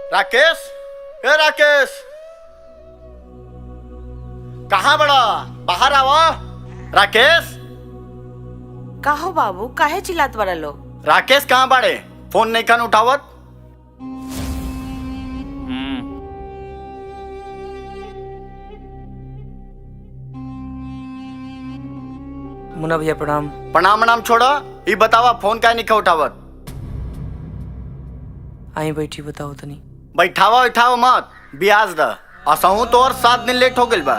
राकेश, ए राकेश, कहाँ बड़ा? बाहर आवा। राकेश, काहो बाबू, काहे चिल्लात बड़ा लो? राकेश कहाँ बड़े? फोन नहीं कन उठावत। मुन्ना भैया प्रणाम। प्रणाम प्रणाम छोड़ा, ये बतावा फोन का नहीं उठावत। आई बैठी बताओ तनी। बैठावा बैठावा मत, ब्याज द। असहू तो और 7 दिन लेट हो गइल बा।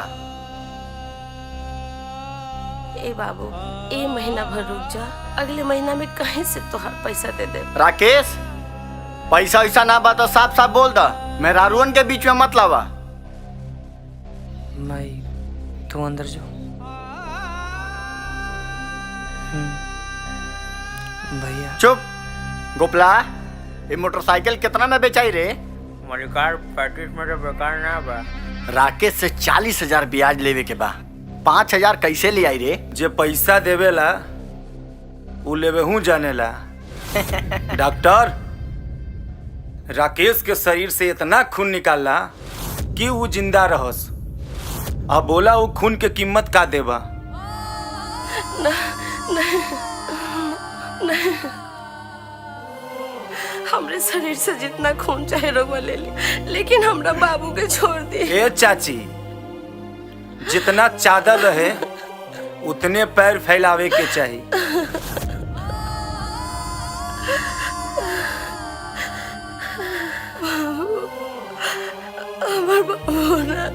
ए बाबू, ए महीना भर रुक जा, अगले महीना में कहीं से तोहार पैसा दे दे। राकेश, पैसा वैसा ना बता, साफ साफ बोल द। मेरा रुअन के बीच में मत लावा। माई तू अंदर जो। भैया चुप। गोपला, ये मोटरसाइकिल कितना में बेचाई रे? मलिकार 35 में तो बेकार ना बा। राकेश से 40,000 ब्याज लेवे के बा। 5,000 कैसे ले आई रे? जे पैसा देवेला उ लेवे हूँ जानेला। डॉक्टर, राकेश के शरीर से इतना खून निकालला कि वो जिंदा रहस। अब बोला वो खून के कीमत का देबा? नहीं, हमरे शरीर से जितना खून चाहे रोगवा ले ली, लेकिन हमरा बाबू के छोड़ दी। ए चाची, जितना चादर रहे उतने पैर फैलावे के चाहिए। हमार बाबू ना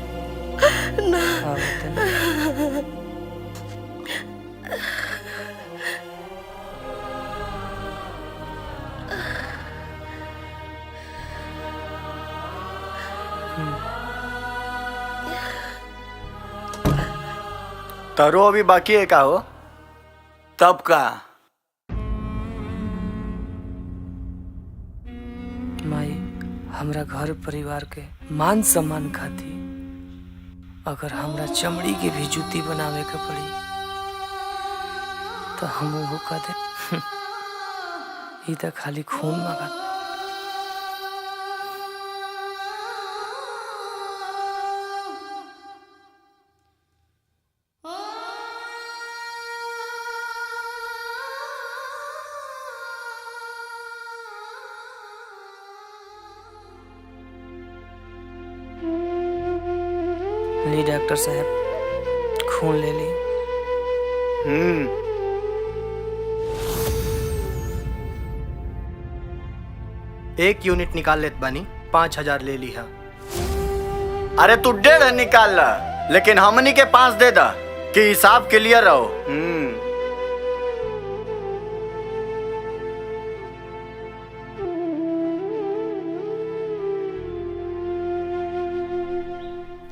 तरो अभी बाकी है का हो? तब का माई, हमरा घर परिवार के मान सम्मान खाती अगर हमरा चमड़ी के भी जूती बनावे के पड़ी तो हम वो का दे। ई तो खाली खून मांगत। ली डॉक्टर साहब, खून ले ली। 1 यूनिट निकाल लेत बानी, 5,000 ले ली है। अरे तू 1.5 निकाल ला, लेकिन हमनी के 5 दे दा कि हिसाब क्लियर रहो।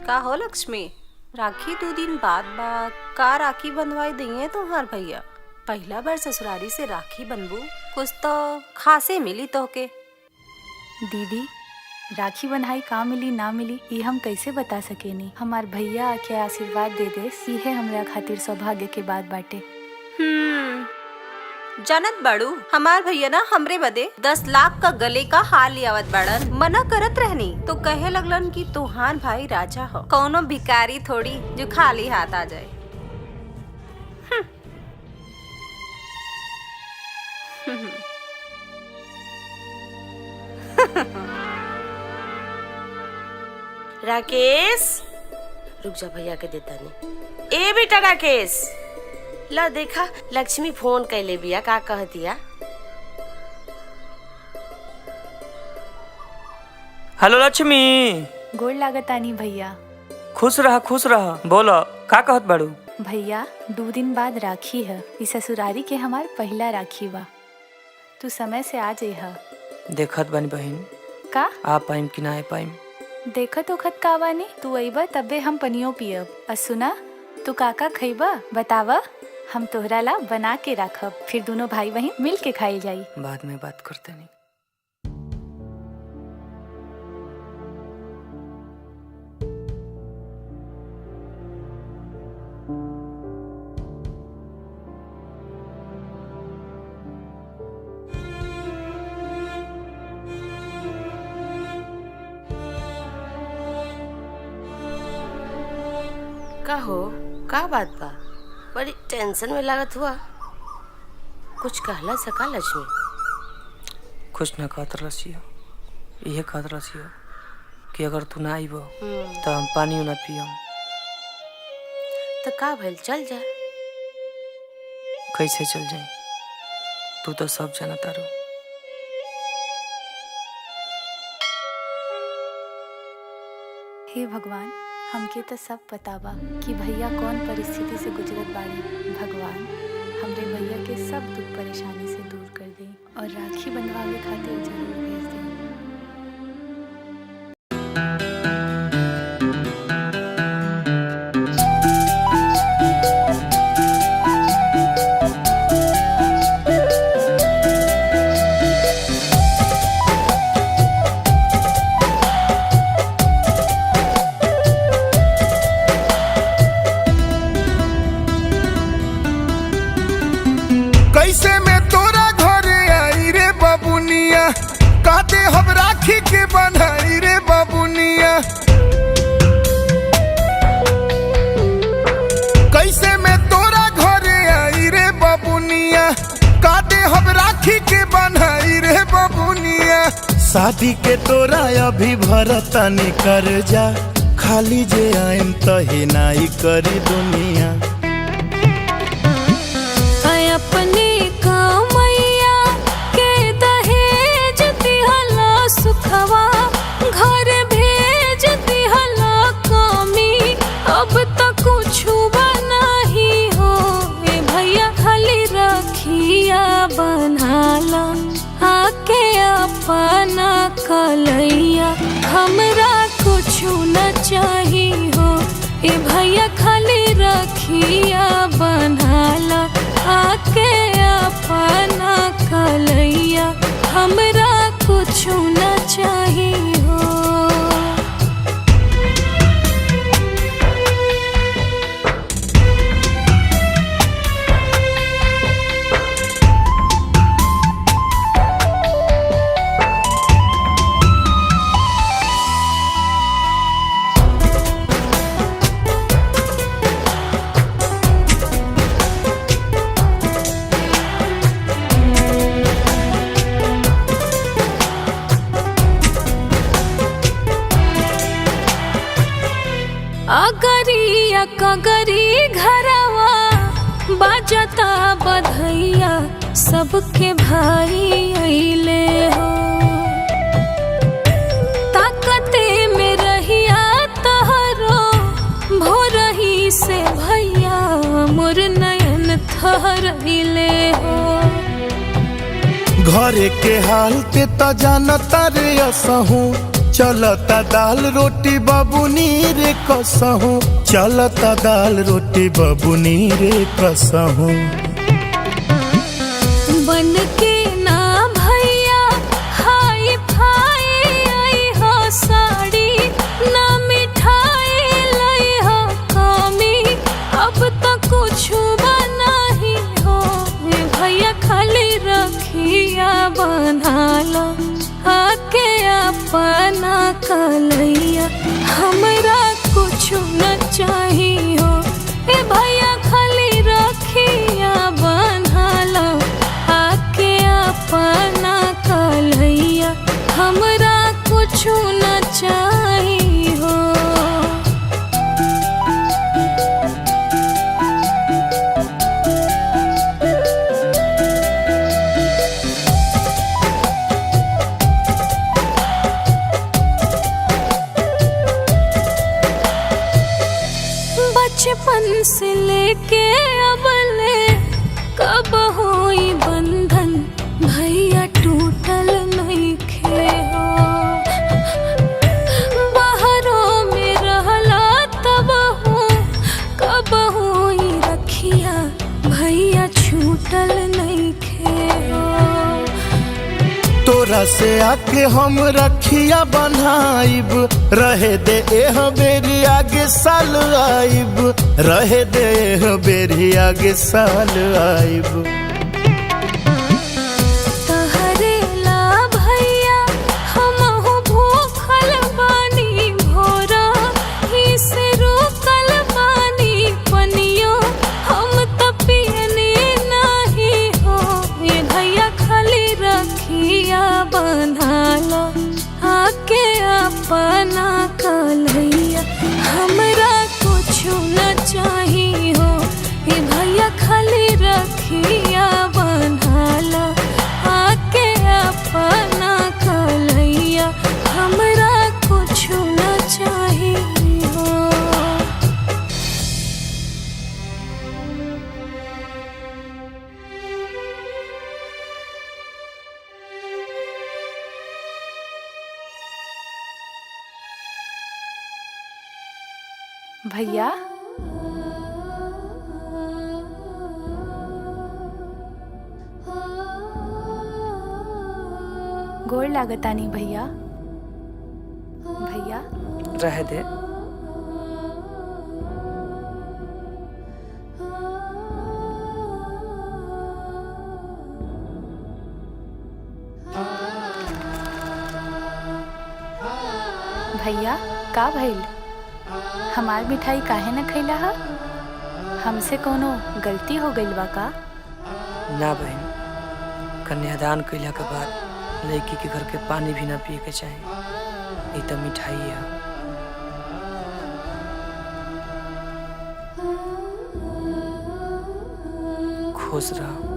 का हो लक्ष्मी, राखी 2 दिन बाद का राखी बंधवाई दिए तुम्हार भैया? पहला बार ससुरारी से राखी बनबू, कुछ तो खासे मिली तो के। दीदी, राखी बंधाई का मिली ना मिली ये हम कैसे बता सकेनी। हमार भैया आके आशीर्वाद दे दे, इहे हमरा खातिर सौभाग्य के बात बाटे। जानत बाड़ू, हमार भैया ना हमरे बदे 10 लाख का गले का हार लियावत बाड़न। मना करत रहनी तो कहे लगलन कि तुहार भाई राजा हो, कौनो भिखारी थोड़ी जो खाली हाथ आ जाए। राकेश, रुक जा, भैया के देता नहीं। ए बेटा राकेश, ला देखा लक्ष्मी फोन कैले बिया, का कह दिया? हेलो लक्ष्मी। गोड़ लागतानी भैया। खुश रहा। बोलो का कहत बाड़ू? भैया, 2 दिन बाद राखी है। इस ससुरारी के हमार पहला राखी बा। तू समय से आ जाइहा। देखत बानी बहन, का आ पाइम कि ना पाइम? देखत ओखत का बानी, तू अइबा तबे हम पनियो पियब। और सुना, तू काका खइबा बतावा, हम तोहरा ला बना के रखब, फिर दोनों भाई बहन मिल के खाई जाई। बाद में बात करते नहीं। का हो, का बात बा? बड़ी टेंशन में लागत हुआ। कुछ कहला सका लक्ष्मी? कुछ न कहत रसियो, यह कहत रसियो कि अगर तू ना आइबो तो हम पानी ना पियम। तो का भइल, चल जा। कैसे चल जाए? तू तो सब जाना तारू। हे भगवान, हमके तो सब पता बा कि भैया कौन परिस्थिति से गुजरत बाड़ी। भगवान हमरे भैया के सब दुख परेशानी से दूर कर दे और राखी बंधवावे खातिर जरूर भेज दे। कैसे में तोरा घरे आई रे बाबुनिया, कहते हम राखी के बन्हाई रे बाबुनिया। कैसे में तोरा घरे आई रे बाबुनिया, कहते हम राखी के बन्हाई रे बाबुनिया। शादी के तोरा अभी भरतानी कर जा, खाली जे आएम तही नाई करी दुनिया। अपने कमैया के दहेज दिहला सुखवा, घर भेज दिहला कमी, अब तो कुछ नहीं हो। ए भैया खाली रखिया बनाला, आके अपना कलैया, हमरा कुछ न चाही हो। ए भैया खाली रखिया बनाला, आके अपना कलैया, हमरा कुछ न चाही हो। अगरिया कगरी घरवा बाजता बधैया, सबके भाई अइले हो। ताकते में रहिया तहरो, भोरही से भैया मोर नयन थहरइले हो। घरे के हाल के त जानता रे असहू, चलता दाल रोटी बबुनी रे कसहू, चलता दाल रोटी बबुनी रे कसहू। बन के ना भैया हाई फाई आई हो साड़ी, ना मिठाई लाई हो कमी, अब तो कुछ नहीं हो। भैया खाली रखिया बनाला, आके अपना कलैया, हमरा कुछ न चाही हो। ए भैया खाली रखिया बनाला, आके अपना कलैया, हमरा कुछ न चाही हो। बचपन से लेके अब ले कब होई बंधन, भैया टूटल नहीं खे हो। बाहरों में रहला तब हूँ, कब होई रखिया, भैया छूटल नहीं खे हो। तोरा से आके हम रखिया बनाइब, रहे दे एह बेरी आगे साल आइब, रहे दे एह बेरी आगे साल आइब। तहरे ला भैया हमहु भूखल बानी, भोरा ही से रुकल बानी, भैया गोड़ लागतानी भैया। भैया रह दे। भैया का भइल? हमार मिठाई काहे न खैला हा? हमसे कोनो गलती हो गइल बा का? ना बहन, कन्यादान कैला के बाद लड़की के घर के पानी भी ना पिए के चाही। ये तो मिठाई है। खुश रहो।